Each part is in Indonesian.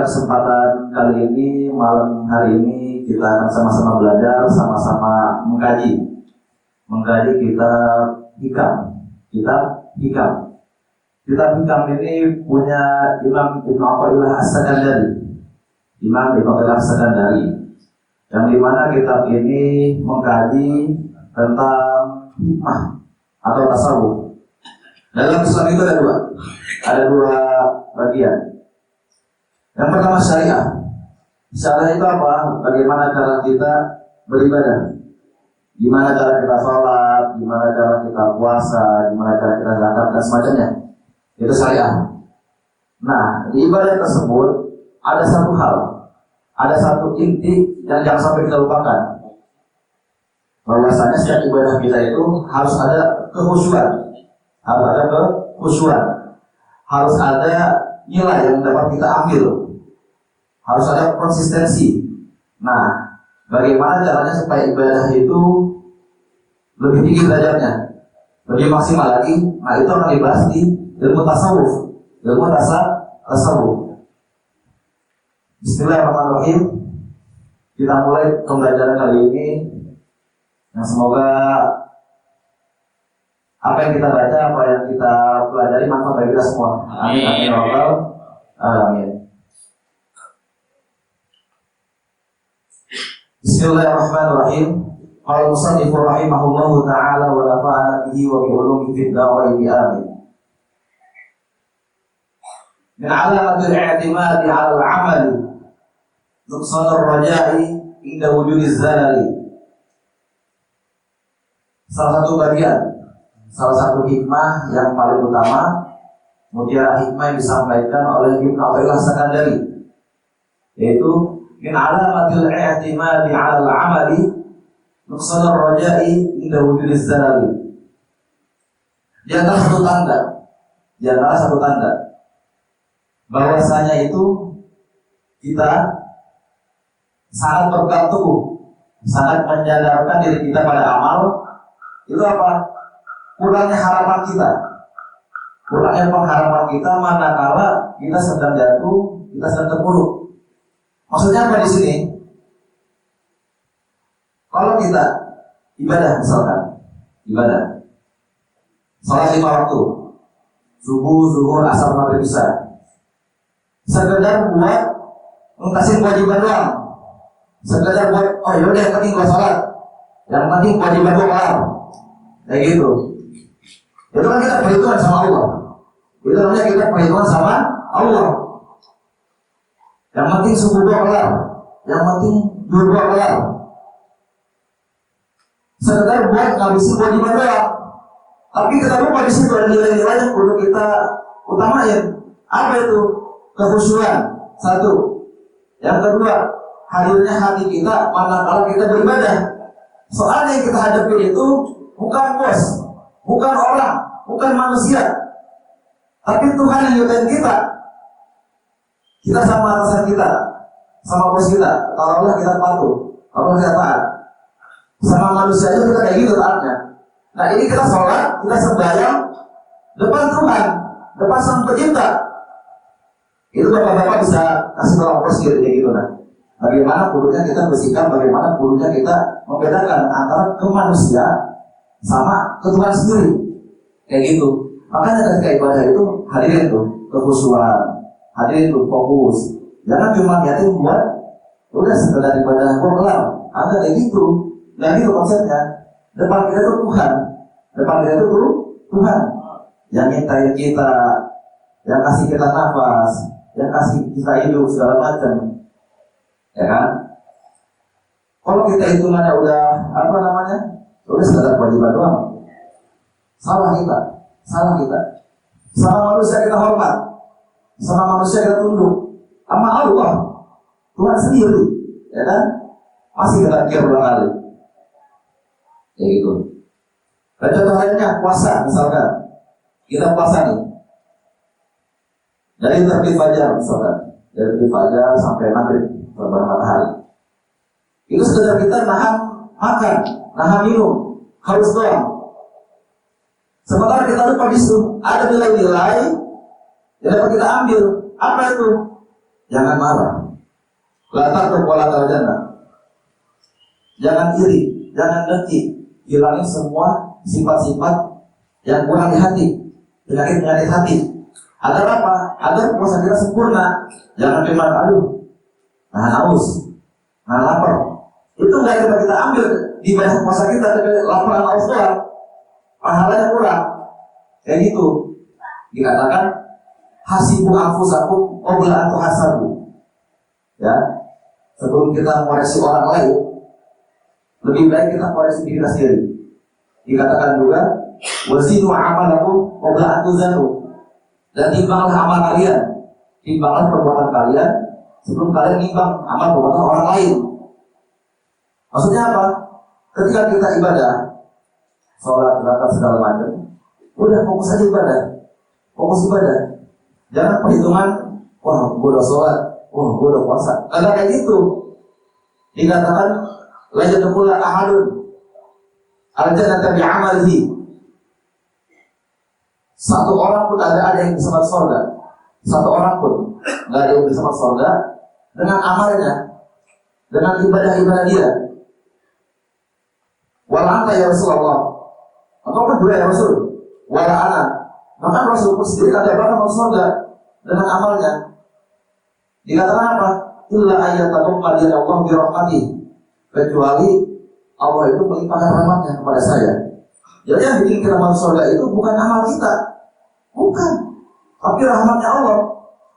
pada kesempatan kali ini, malam hari ini kita akan sama-sama belajar, sama-sama mengkaji kitab Hikam. Kitab Hikam ini punya Imam Ibnu Athaillah As-Sakandari. Imam Ibnu Athaillah As-Sakandari, yang dimana kitab ini mengkaji tentang hikmah atau tasawuf. Dalam Islam itu ada dua bagian. Yang pertama syariah. Syariah itu apa? Bagaimana cara kita beribadah, gimana cara kita sholat, gimana cara kita puasa, gimana cara kita zakat dan semacamnya. Itu syariah. Nah, di ibadah tersebut ada satu hal, ada satu inti yang jangan sampai kita lupakan. Bahwasanya setiap ibadah kita itu harus ada kekhusyuan, harus ada nilai yang dapat kita ambil, harus ada konsistensi. Nah, bagaimana caranya supaya ibadah itu lebih tinggi derajatnya, lebih maksimal lagi? Nah, itu akan dibahas di ilmu tasawuf. Bismillahirrahmanirrahim. Kita mulai pembelajaran kali ini. Yang semoga apa yang kita baca, apa yang kita pelajari manfaat bagi kita semua. Amin, amin, ya rabbal alamin. Bismillahirrahmanirrahim. Qala musannif rahimahullahu ta'ala wa nafa'ana bihi wa bi ulumihi fid dharain amin. Min 'alamatil i'timadi 'ala al-'amali nuqsanur raja'i inda wujudiz zalali. Salah satu hikmah yang paling utama, mutiara hikmah yang disampaikan oleh Ibnu Athaillah As-Sakandari, yaitu min 'alamatil i'timadi 'ala al-'amali nuqsanur raja'i inda wujudiz zalali. Di antara satu tanda bahwasanya itu kita sangat berpegang teguh, sangat menyandarkan diri kita pada amal. Itu apa? Kurangnya pengharapan kita manakala kita sedang jatuh, kita sedang terpuruk. Maksudnya apa di sini? Kalau kita ibadah, misalkan sholat 5 waktu, subuh, zuhur, asar, maghrib, isya, sekedar buat ngentasin kewajiban doang, sekedar buat yaudah yang penting gua sholat, yang penting kewajiban gua kelar, kayak gitu. Itu kan kita perhitungan sama Allah. Itu namanya kita perhitungan sama Allah. Yang penting subuh gua kelar, yang penting zuhur gua kelar, sekedar buat ngabisin kewajiban doang. Tapi kita lupa di situ ada nilai-nilai yang perlu kita utamain. Apa itu? Kekhusyuan. Satu. Yang kedua, hadirnya hati kita manakala kita beribadah. Soalnya yang kita hadapi itu bukan bos, bukan orang, bukan manusia, tapi Tuhan yang nyutain kita. Kita sama atasan kita, sama bos kita, taruhlah kita patuh, taruhlah kita taat. Sama manusia aja kita kayak gitu taatnya. Nah, ini kita sholat, kita sembahyang depan Tuhan, depan Sang Pencipta. Itu bapak-bapak bisa kasih tahu bos gitu, kayak gitu. Nah, bagaimana perlunya kita bersikap, bagaimana perlunya kita membedakan antara kemanusia sama ke Tuhan sendiri, kayak gitu. Makanya ketika ibadah itu hadirin tuh kekhusyuan, hadirin tuh fokus. Jangan cuma niatin buat udah sekedar ibadah gua kelar, ada kayak gitu. Nah, itu konsepnya. Depan kita itu Tuhan yang nyiptain kita, yang kasih kita nafas, yang kasih kita hidup segala macam, ya kan? Kalau kita hitungannya udah udah sekedar kewajiban doang, salah kita. Sama manusia kita hormat, sama manusia kita tunduk, sama Allah Tuhan sendiri, ya kan? Masih kita kira ulang kali, ya gitu. Dan contoh lainnya puasa, misalkan kita puasa nih dari terbit fajar, misalkan dari terbit fajar sampai maghrib terbenam matahari. Itu sekedar kita nahan makan, nahan minum, harus doang. Sementara kita lupa di situ ada nilai-nilai yang dapat kita ambil. Apa itu? jangan marah. La taqtu wala tarjana. Jangan iri, jangan dengki. Hilangin semua sifat-sifat yang kurang di hati, penyakit-penyakit hati. Agar apa? Agar puasa kita sempurna. Jangan cuma aduh, nahan haus, nahan lapar. Itu nggak kita ambil di ibadah puasa kita, tapi laparan haus doang, pahalanya kurang. Kayak gitu. Dikatakan hasibu anfusakum qabla an tuhasabu. Ya, sebelum kita mengoreksi orang lain, lebih baik kita koreksi diri kita sendiri. Dikatakan juga wazinu amalakum qabla an tuzanu. Dan timbanglah amal kalian, timbanglah perbuatan kalian sebelum kalian nimbang amal perbuatan orang lain. Maksudnya apa? Ketika kita ibadah, sholat, zakat, segala macam, udah fokus aja ibadah, fokus ibadah. Jangan perhitungan, wah gue udah sholat, wah gue udah puasa. Agak kayak gitu. Dikatakan la yadkhulu ahadun al-jannata bi'amalihi. Satu orang pun ada yang bisa masuk surga. Satu orang pun nggak ada yang bisa masuk surga dengan amalnya, dengan ibadah-ibadah dia. Wala anta ya Rasulullah. Engkau berdua ya Rasul. Wala ana. Bahkan Rasul pun sendiri ada yang masuk surga dengan amalnya. Dikatakan apa? Illa ayyatakum qadiya Allah bi rahmatih. Kecuali Allah itu melimpahkan rahmatnya kepada saya. Jadi yang bikin kita masuk surga itu bukan amal kita, bukan, tapi rahmatnya Allah.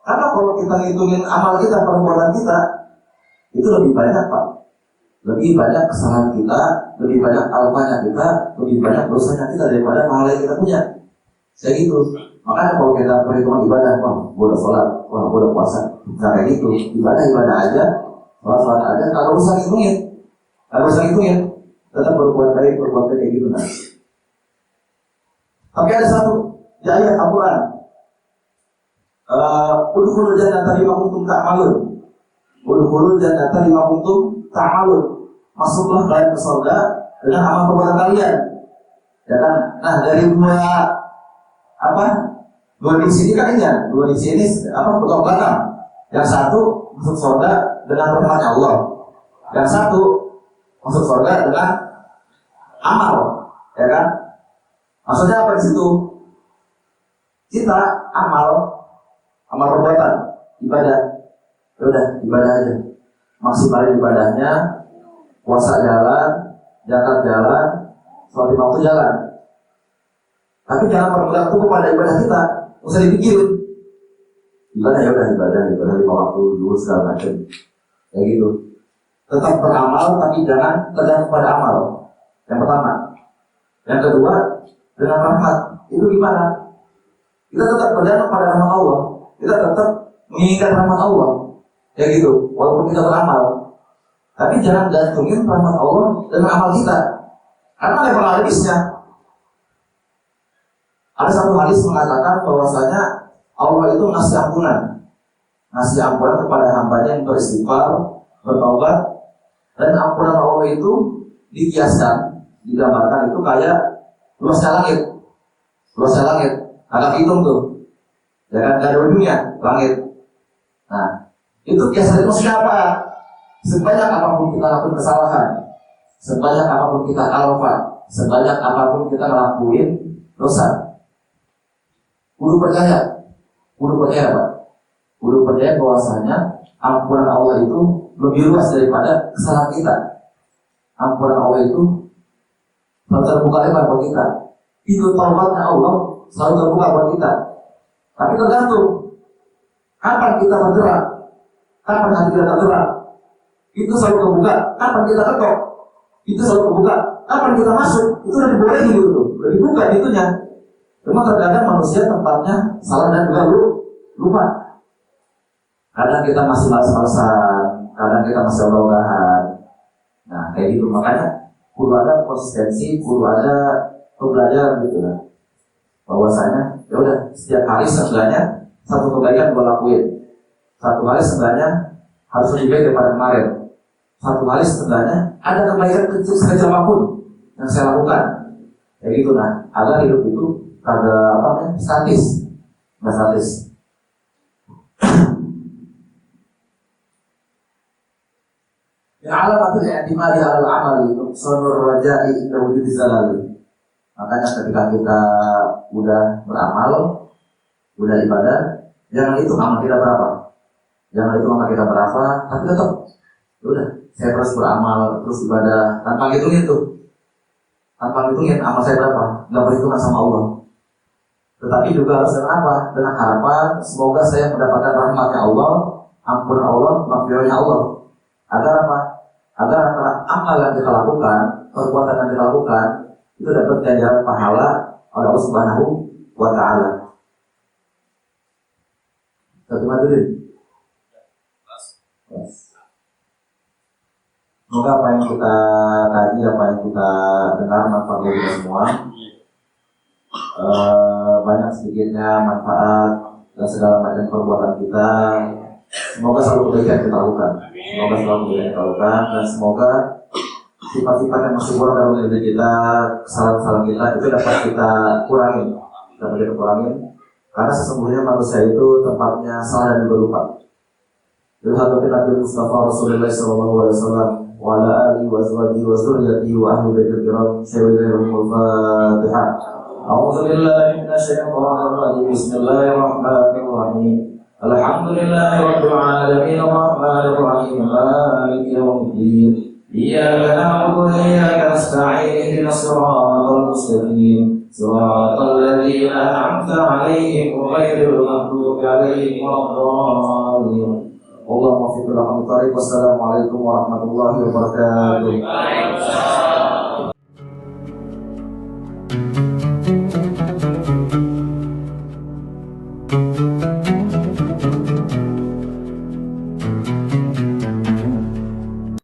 Karena kalau kita ngitungin amal kita, perbuatan kita, itu lebih banyak Pak, lebih banyak kesalahan kita, lebih banyak alfanya kita, lebih banyak dosanya kita daripada pahala yang kita punya. Kayak gitu. Makanya kalau kita perhitungan ibadah, wah, gue udah sholat, wah, gue udah puasa, nah kayak gitu. Ibadah aja, sholat aja, kalau usah ngitungin, tetap berbuat baik kayak gitu nah. Tapi ada satu di ayat Al-Quran, udkhulul jannata bima kuntum ta'malun. Udkhulul jannata bima kuntum ta'malun. Masuklah kalian ke surga dengan amal perbuatan kalian. Ya kan? Nah, dari dua di sini kan ini, dua di sini belakang belakang. Yang satu masuk surga dengan rahmatnya Allah. Yang satu masuk surga dengan amal, ya kan? Maksudnya apa di situ? Kita amal perbuatan, ibadah, udah ibadah aja, maksimalin ibadahnya, puasa jalan, zakat jalan, sholat lima waktu jalan. Tapi jangan berpegang teguh pada ibadah kita, usah dipikirin. Ibadah ya udah ibadah lima waktu dulu segala macam, kayak gitu. Tetap beramal tapi jangan tergantung pada amal. Yang pertama, yang kedua, dengan rahmat itu gimana? Kita tetap bergantung pada rahmat Allah, kita tetap menginginkan rahmat Allah, kayak gitu. Walaupun kita beramal, tapi jangan gantungin rahmat Allah dengan amal kita, karena level hadisnya. Ada satu hadis mengatakan bahwasanya Allah itu ngasih ampunan kepada hambanya yang beristighfar, bertaubat, dan ampunan Allah itu dikiaskan, digambarkan itu kayak luasnya langit, agak hitung tuh, ya kan, gak ada ujungnya langit. Nah, itu biasanya maksudnya apa? Sebanyak apapun kita lakukan kesalahan, sebanyak apapun kita alfa, sebanyak apapun kita ngelakuin dosa, kudu percaya Pak, kudu percaya bahwasanya ampunan Allah itu lebih luas daripada kesalahan kita. Ampunan Allah itu selalu terbuka lebar buat kita. Pintu taubatnya Allah selalu terbuka buat kita. Tapi tergantung kapan kita bergerak, kapan hati kita tergerak. Itu selalu terbuka. Kapan kita ketok, itu selalu terbuka. Kapan kita masuk, itu udah dibolehin gitu, udah dibuka pintunya. Cuma terkadang manusia tempatnya salah dan juga lupa. Kadang kita masih malas-malasan, kadang kita masih ogah-ogahan. Nah kayak gitu, makanya kudu ada konsistensi, kudu ada pembelajaran gitu lah. Bahwasanya ya udah setiap hari seenggaknya satu kebaikan gue lakuin. Satu hari seenggaknya harus lebih baik daripada kemarin. Satu hari seenggaknya ada kebaikan kecil sekecil apapun yang saya lakukan. Kayak gitu nah, agar hidup itu kagak statis, nggak statis. Min alamatul i'timadi 'alal 'amali nuqsanur raja'i inda wujudi zalali. Makanya ketika kita udah beramal, udah ibadah, jangan itu amal kita berapa. Jangan itu amal kita berapa, tapi tetap udah saya terus beramal, terus ibadah tanpa ngitungin tuh. Tanpa ngitungin amal saya berapa, enggak perhitungan sama Allah. Tetapi juga harus dengan apa? Dengan harapan semoga saya mendapatkan rahmatnya Allah, ampunan Allah, maghfirahnya Allah. Agar apa? Agar antara amal yang kita lakukan, perbuatan yang kita lakukan itu dapat ganjaran pahala oleh Allah Subhanahu wa Ta'ala. Satu maturin. Semoga apa yang kita kaji, apa yang kita dengar manfaat bagi kita semua. Banyak sedikitnya manfaat dan segala macam perbuatan kita. Semoga selalu kebaikan kita lakukan. Semoga selalu kebaikan kita lakukan dan semoga sifat-sifat yang masih kurang dalam diri kita, kesalahan-kesalahan kita itu dapat kita kurangin, karena sesungguhnya manusia itu tempatnya salah dan juga lupa. Ilhadatin Nabi Mustafa Rasulullah SAW wa ala alihi wa azwajihi wa zurriyyatihi wa ahli baitil kiram syai'ul Fatihah. A'udzu billahi minasy syaithanir rajim. Bismillahirrahmanirrahim. Alhamdulillahi rabbil alamin arrahmanir rahim maliki yaumiddin. Iyyaka na'budu wa iyyaka nasta'in ihdinas siratal mustaqim siratal ladzina an'amta 'alaihim ghairil maghdubi 'alaihim waladdallin. Allahumma fi kulli amrin. Wassalamualaikum warahmatullahi wabarakatuh.